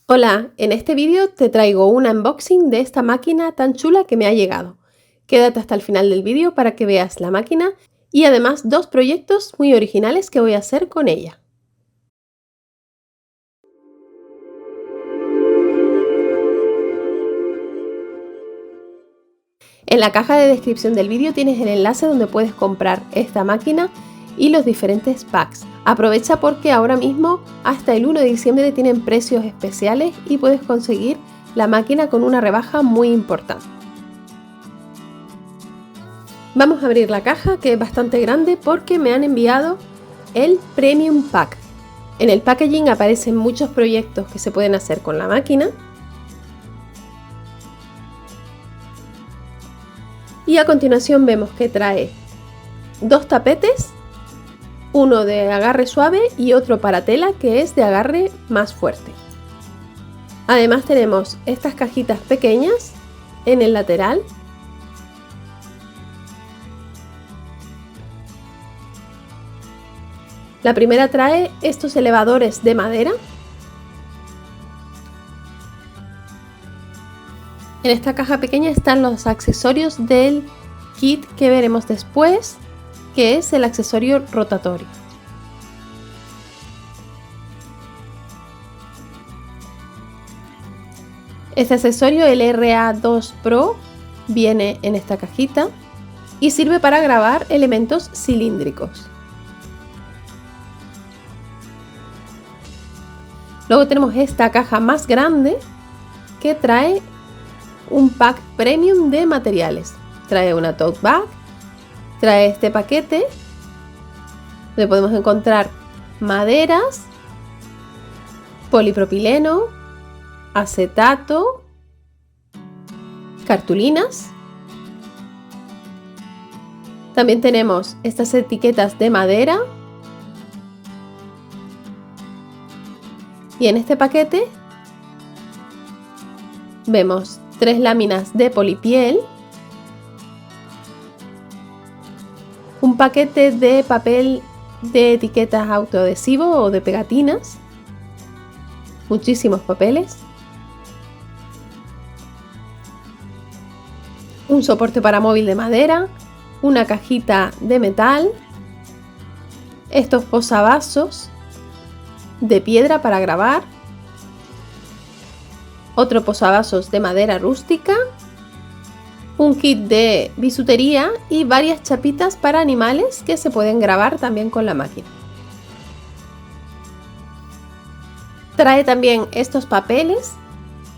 Hola, en este vídeo te traigo un unboxing de esta máquina tan chula que me ha llegado. Quédate hasta el final del vídeo para que veas la máquina y además dos proyectos muy originales que voy a hacer con ella. En la caja de descripción del vídeo tienes el enlace donde puedes comprar esta máquina y los diferentes packs. Aprovecha porque ahora mismo hasta el 1 de diciembre tienen precios especiales y puedes conseguir la máquina con una rebaja muy importante. Vamos a abrir la caja, que es bastante grande porque me han enviado el Premium Pack. En el packaging aparecen muchos proyectos que se pueden hacer con la máquina. Y a continuación vemos que trae dos tapetes, uno de agarre suave y otro para tela que es de agarre más fuerte. Además tenemos estas cajitas pequeñas en el lateral. La primera trae estos elevadores de madera. En esta caja pequeña están los accesorios del kit que veremos después, que es el accesorio rotatorio. Este accesorio, el RA2 Pro, viene en esta cajita y sirve para grabar elementos cilíndricos. Luego tenemos esta caja más grande que trae un pack premium de materiales. Trae una tote bag, trae este paquete donde podemos encontrar maderas, polipropileno, acetato, cartulinas. También tenemos estas etiquetas de madera. Y en este paquete vemos 3 láminas de polipiel, un paquete de papel de etiquetas autoadhesivo o de pegatinas, muchísimos papeles, un soporte para móvil de madera, una cajita de metal, estos posavasos de piedra para grabar, otro posavasos de madera rústica, un kit de bisutería y varias chapitas para animales que se pueden grabar también con la máquina. Trae también estos papeles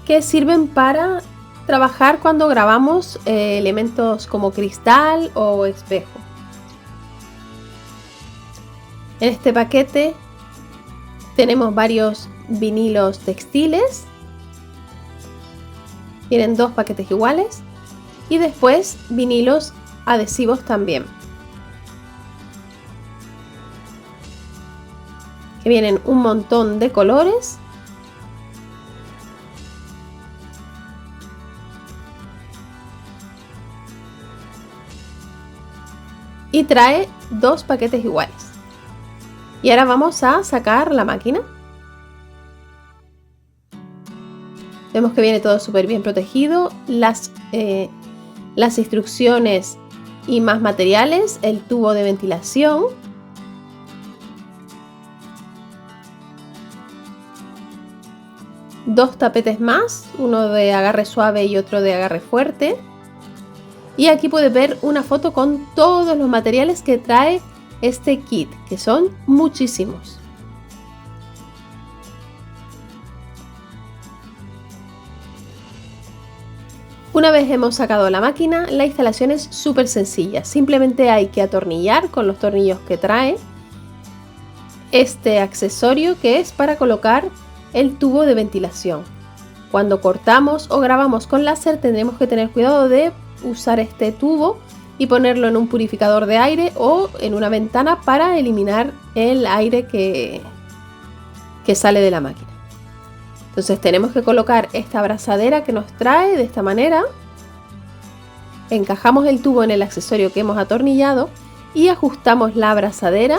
que sirven para trabajar cuando grabamos elementos como cristal o espejo. En este paquete tenemos varios vinilos textiles. Tienen 2 paquetes iguales. Y después vinilos adhesivos también. Que vienen un montón de colores. Y trae 2 paquetes iguales. Y ahora vamos a sacar la máquina. Vemos que viene todo súper bien protegido. Las instrucciones y más materiales. El tubo de ventilación. Dos tapetes más. Uno de agarre suave y otro de agarre fuerte. Y aquí puedes ver una foto con todos los materiales que trae este kit, que son muchísimos. Una vez hemos sacado la máquina, la instalación es súper sencilla. Simplemente hay que atornillar con los tornillos que trae este accesorio, que es para colocar el tubo de ventilación. Cuando cortamos o grabamos con láser tendremos que tener cuidado de usar este tubo y ponerlo en un purificador de aire o en una ventana para eliminar el aire que sale de la máquina. Entonces tenemos que colocar esta abrazadera que nos trae de esta manera. Encajamos el tubo en el accesorio que hemos atornillado y ajustamos la abrazadera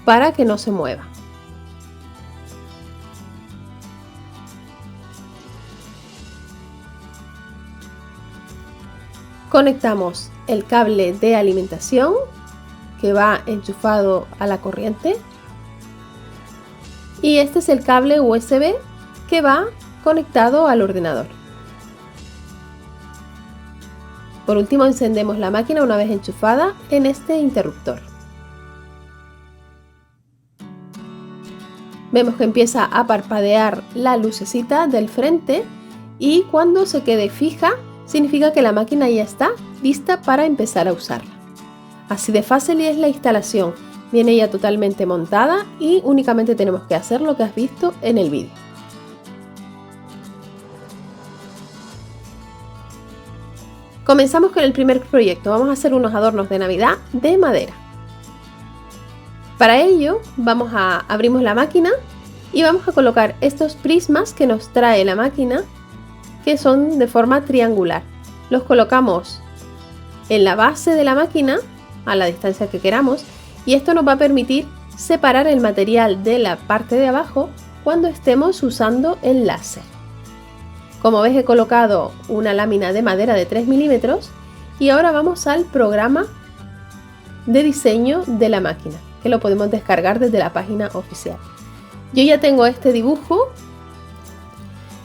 para que no se mueva. Conectamos el cable de alimentación que va enchufado a la corriente y este es el cable USB que va conectado al ordenador. Por último, encendemos la máquina una vez enchufada en este interruptor. Vemos que empieza a parpadear la lucecita del frente y cuando se quede fija significa que la máquina ya está lista para empezar a usarla. Así de fácil es la instalación. Viene ya totalmente montada y únicamente tenemos que hacer lo que has visto en el vídeo. Comenzamos con el primer proyecto. Vamos a hacer unos adornos de Navidad de madera. Para ello abrimos la máquina y vamos a colocar estos prismas que nos trae la máquina, que son de forma triangular. Los colocamos en la base de la máquina a la distancia que queramos y esto nos va a permitir separar el material de la parte de abajo cuando estemos usando el láser. Como ves, he colocado una lámina de madera de 3 milímetros y ahora vamos al programa de diseño de la máquina, que lo podemos descargar desde la página oficial. Yo ya tengo este dibujo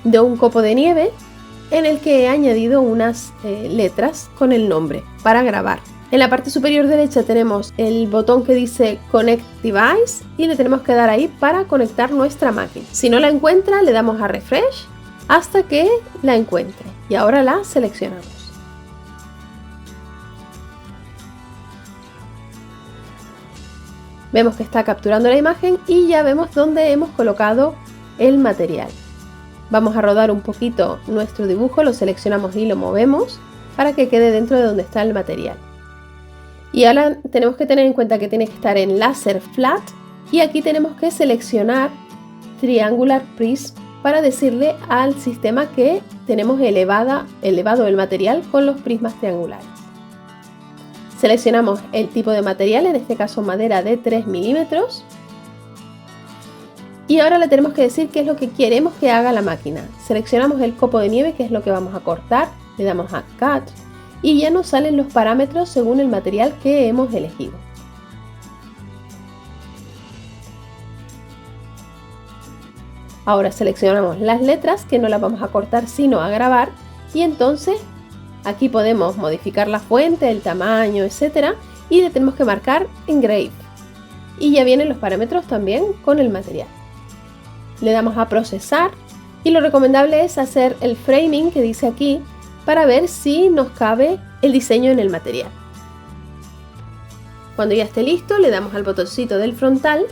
de un copo de nieve en el que he añadido unas letras con el nombre para grabar. En la parte superior derecha tenemos el botón que dice Connect Device y le tenemos que dar ahí para conectar nuestra máquina. Si no la encuentra, le damos a Refresh hasta que la encuentre y ahora la seleccionamos. Vemos que está capturando la imagen y ya vemos dónde hemos colocado el material. Vamos a rodar un poquito nuestro dibujo, lo seleccionamos y lo movemos para que quede dentro de donde está el material. Y ahora tenemos que tener en cuenta que tiene que estar en Laser Flat y aquí tenemos que seleccionar Triangular Prism para decirle al sistema que tenemos elevado el material con los prismas triangulares. Seleccionamos el tipo de material, en este caso madera de 3 milímetros. Y ahora le tenemos que decir qué es lo que queremos que haga la máquina. Seleccionamos el copo de nieve, que es lo que vamos a cortar, le damos a Cut y ya nos salen los parámetros según el material que hemos elegido. Ahora seleccionamos las letras, que no las vamos a cortar sino a grabar, y entonces aquí podemos modificar la fuente, el tamaño, etcétera, y le tenemos que marcar Engrave. Y ya vienen los parámetros también con el material. Le damos a procesar y lo recomendable es hacer el framing que dice aquí para ver si nos cabe el diseño en el material. Cuando ya esté listo, le damos al botoncito del frontal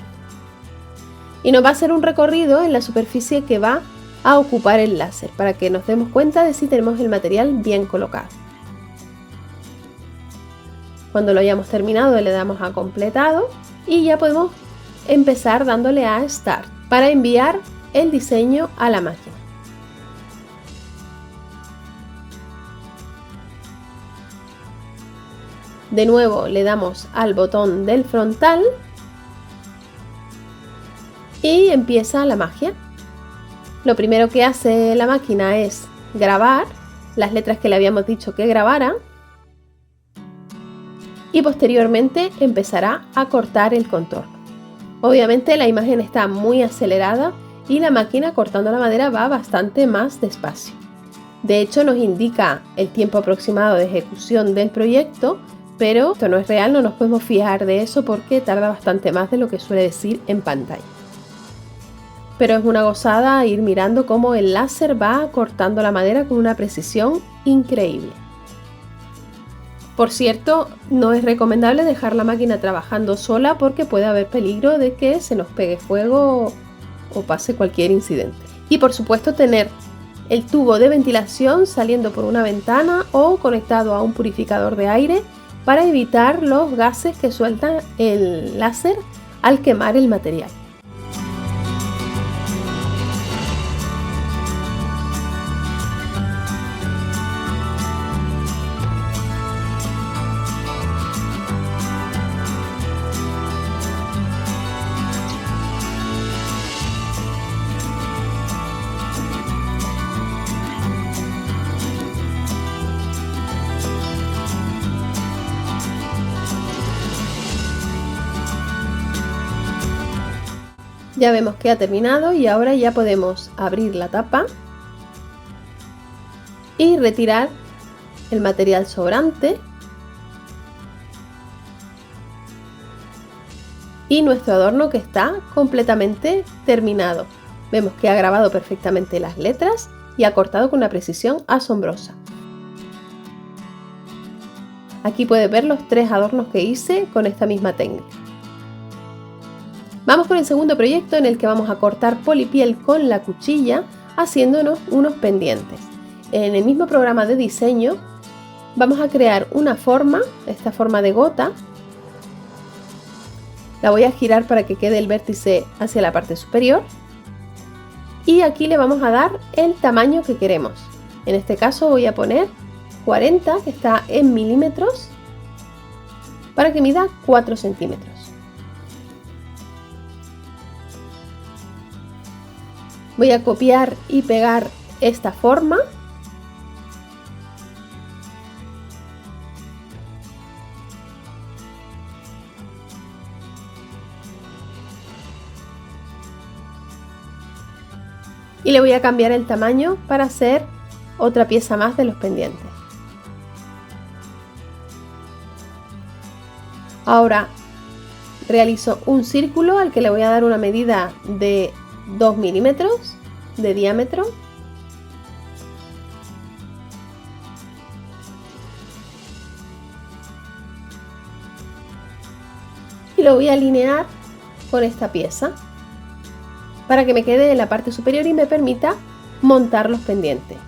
y nos va a hacer un recorrido en la superficie que va a ocupar el láser para que nos demos cuenta de si tenemos el material bien colocado. Cuando lo hayamos terminado, le damos a completado y ya podemos empezar dándole a Start para enviar el diseño a la máquina. De nuevo le damos al botón del frontal y empieza la magia. Lo primero que hace la máquina es grabar las letras que le habíamos dicho que grabara y posteriormente empezará a cortar el contorno. Obviamente la imagen está muy acelerada y la máquina cortando la madera va bastante más despacio. De hecho nos indica el tiempo aproximado de ejecución del proyecto, pero esto no es real, no nos podemos fiar de eso porque tarda bastante más de lo que suele decir en pantalla. Pero es una gozada ir mirando cómo el láser va cortando la madera con una precisión increíble. Por cierto, no es recomendable dejar la máquina trabajando sola porque puede haber peligro de que se nos pegue fuego o pase cualquier incidente. Y por supuesto tener el tubo de ventilación saliendo por una ventana o conectado a un purificador de aire para evitar los gases que suelta el láser al quemar el material. Ya vemos que ha terminado y ahora ya podemos abrir la tapa y retirar el material sobrante. Y nuestro adorno que está completamente terminado. Vemos que ha grabado perfectamente las letras y ha cortado con una precisión asombrosa. Aquí puedes ver los 3 adornos que hice con esta misma técnica. Vamos con el segundo proyecto en el que vamos a cortar polipiel con la cuchilla haciéndonos unos pendientes. En el mismo programa de diseño vamos a crear una forma, esta forma de gota. La voy a girar para que quede el vértice hacia la parte superior. Y aquí le vamos a dar el tamaño que queremos. En este caso voy a poner 40, que está en milímetros, para que mida 4 centímetros. Voy a copiar y pegar esta forma. Y le voy a cambiar el tamaño para hacer otra pieza más de los pendientes. Ahora realizo un círculo al que le voy a dar una medida de 2 milímetros de diámetro. Y lo voy a alinear con esta pieza para que me quede en la parte superior y me permita montar los pendientes.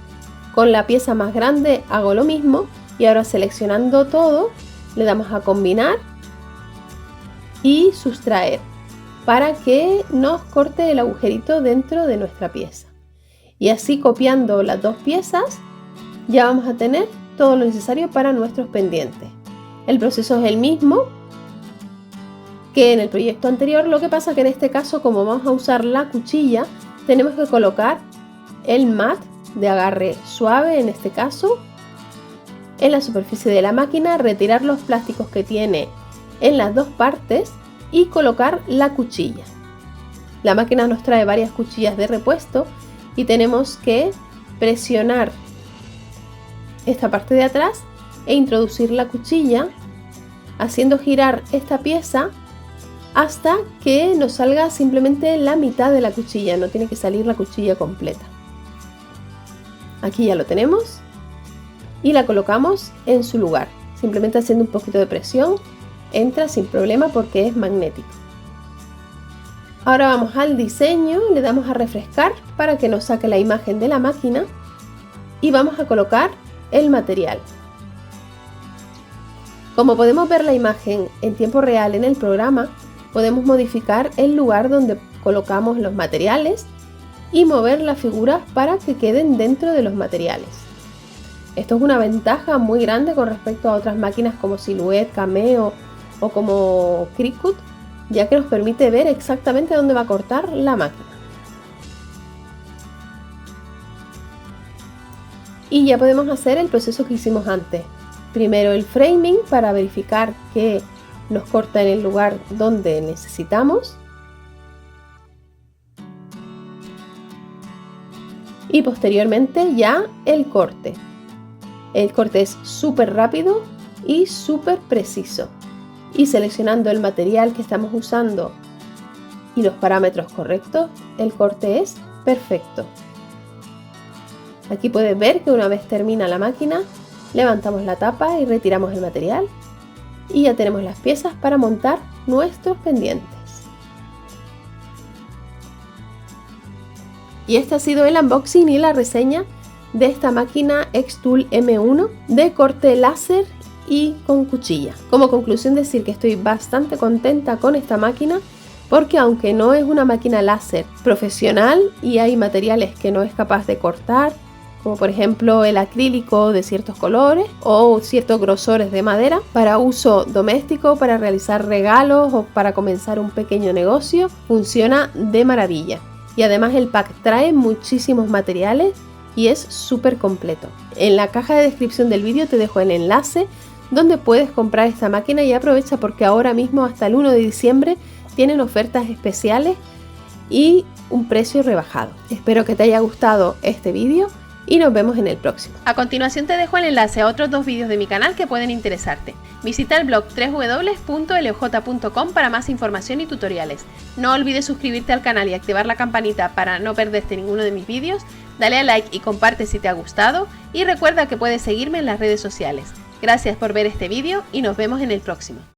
Con la pieza más grande hago lo mismo y ahora seleccionando todo le damos a combinar y sustraer para que nos corte el agujerito dentro de nuestra pieza. Y así copiando las 2 piezas ya vamos a tener todo lo necesario para nuestros pendientes. El proceso es el mismo que en el proyecto anterior, lo que pasa que en este caso, como vamos a usar la cuchilla, tenemos que colocar el mat de agarre suave, en este caso, en la superficie de la máquina, retirar los plásticos que tiene en las 2 partes y colocar la cuchilla. La máquina nos trae varias cuchillas de repuesto y tenemos que presionar esta parte de atrás e introducir la cuchilla haciendo girar esta pieza hasta que nos salga simplemente la mitad de la cuchilla, no tiene que salir la cuchilla completa. Aquí ya lo tenemos y la colocamos en su lugar, simplemente haciendo un poquito de presión, entra sin problema porque es magnético. Ahora vamos al diseño, le damos a refrescar para que nos saque la imagen de la máquina y vamos a colocar el material. Como podemos ver la imagen en tiempo real en el programa, podemos modificar el lugar donde colocamos los materiales y mover las figuras para que queden dentro de los materiales. Esto es una ventaja muy grande con respecto a otras máquinas como Silhouette, Cameo o como Cricut, ya que nos permite ver exactamente dónde va a cortar la máquina. Y ya podemos hacer el proceso que hicimos antes. Primero el framing para verificar que nos corta en el lugar donde necesitamos. Y posteriormente ya el corte. El corte es súper rápido y súper preciso. Y seleccionando el material que estamos usando y los parámetros correctos, el corte es perfecto. Aquí puedes ver que una vez termina la máquina, levantamos la tapa y retiramos el material. Y ya tenemos las piezas para montar nuestros pendientes. Y este ha sido el unboxing y la reseña de esta máquina Xtool M1 de corte láser y con cuchilla. Como conclusión decir que estoy bastante contenta con esta máquina porque aunque no es una máquina láser profesional y hay materiales que no es capaz de cortar, como por ejemplo el acrílico de ciertos colores o ciertos grosores de madera, para uso doméstico, para realizar regalos o para comenzar un pequeño negocio, funciona de maravilla. Y además el pack trae muchísimos materiales y es súper completo. En la caja de descripción del vídeo te dejo el enlace donde puedes comprar esta máquina y aprovecha porque ahora mismo hasta el 1 de diciembre tienen ofertas especiales y un precio rebajado. Espero que te haya gustado este vídeo y nos vemos en el próximo. A continuación te dejo el enlace a otros 2 vídeos de mi canal que pueden interesarte. Visita el blog www.loj.com para más información y tutoriales. No olvides suscribirte al canal y activar la campanita para no perderte ninguno de mis vídeos. Dale a like y comparte si te ha gustado y recuerda que puedes seguirme en las redes sociales. Gracias por ver este vídeo y nos vemos en el próximo.